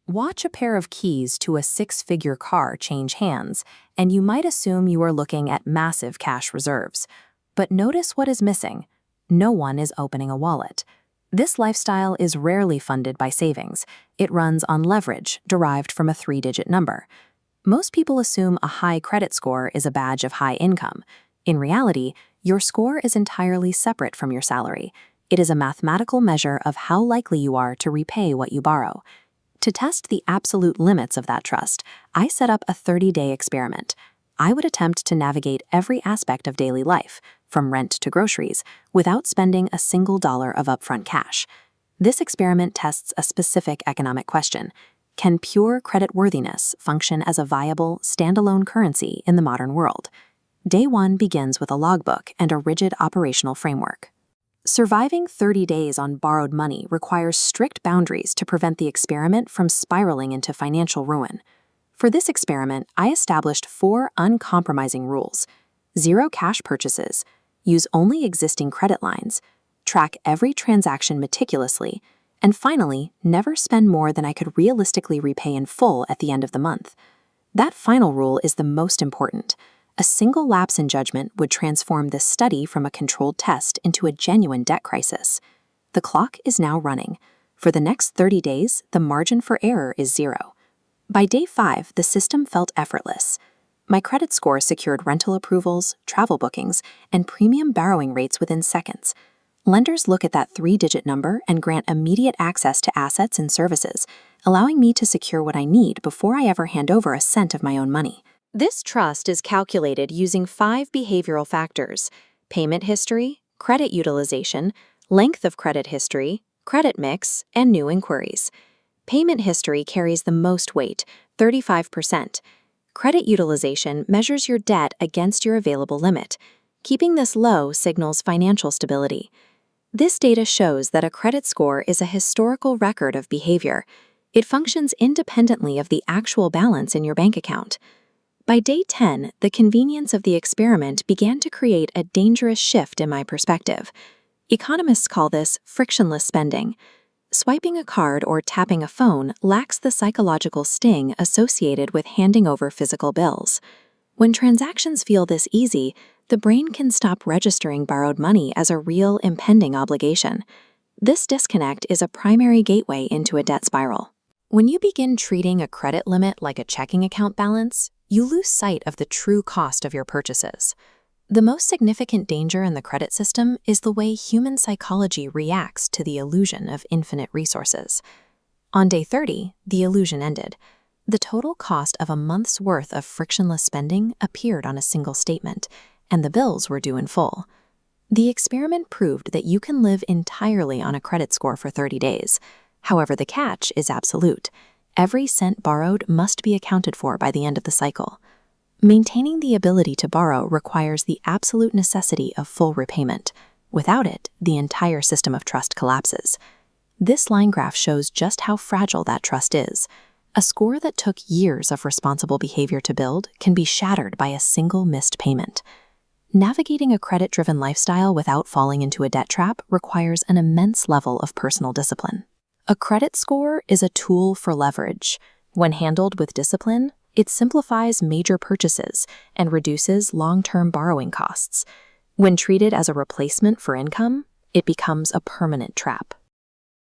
Watch a pair of keys to a six-figure car change hands, and you might assume you are looking at massive cash reserves. But notice what is missing. No one is opening a wallet. This lifestyle is rarely funded by savings. It runs on leverage derived from a three-digit number. Most people assume a high credit score is a badge of high income. In reality, your score is entirely separate from your salary. It is a mathematical measure of how likely you are to repay what you borrow. To test the absolute limits of that trust, I set up a 30-day experiment. I would attempt to navigate every aspect of daily life, from rent to groceries, without spending a single dollar of upfront cash. This experiment tests a specific economic question. Can pure creditworthiness function as a viable, standalone currency in the modern world? Day 1 begins with a logbook and a rigid operational framework. Surviving 30 days on borrowed money requires strict boundaries to prevent the experiment from spiraling into financial ruin. For this experiment, I established 4 uncompromising rules: 0 cash purchases, use only existing credit lines, track every transaction meticulously, and finally, never spend more than I could realistically repay in full at the end of the month. That final rule is the most important. A single lapse in judgment would transform this study from a controlled test into a genuine debt crisis. The clock is now running. For the next 30 days, the margin for error is 0. By day 5, the system felt effortless. My credit score secured rental approvals, travel bookings, and premium borrowing rates within seconds. Lenders look at that 3-digit number and grant immediate access to assets and services, allowing me to secure what I need before I ever hand over a cent of my own money. This trust is calculated using 5 behavioral factors: payment history, credit utilization, length of credit history, credit mix, and new inquiries. Payment history carries the most weight, 35%. Credit utilization measures your debt against your available limit. Keeping this low signals financial stability. This data shows that a credit score is a historical record of behavior. It functions independently of the actual balance in your bank account. By day 10, the convenience of the experiment began to create a dangerous shift in my perspective. Economists call this frictionless spending. Swiping a card or tapping a phone lacks the psychological sting associated with handing over physical bills. When transactions feel this easy, the brain can stop registering borrowed money as a real impending obligation. This disconnect is a primary gateway into a debt spiral. When you begin treating a credit limit like a checking account balance, you lose sight of the true cost of your purchases. The most significant danger in the credit system is the way human psychology reacts to the illusion of infinite resources. On day 30, the illusion ended. The total cost of a month's worth of frictionless spending appeared on a single statement, and the bills were due in full. The experiment proved that you can live entirely on a credit score for 30 days. However, the catch is absolute. Every cent borrowed must be accounted for by the end of the cycle. Maintaining the ability to borrow requires the absolute necessity of full repayment. Without it, the entire system of trust collapses. This line graph shows just how fragile that trust is. A score that took years of responsible behavior to build can be shattered by a single missed payment. Navigating a credit-driven lifestyle without falling into a debt trap requires an immense level of personal discipline. A credit score is a tool for leverage. When handled with discipline, it simplifies major purchases and reduces long-term borrowing costs. When treated as a replacement for income, it becomes a permanent trap.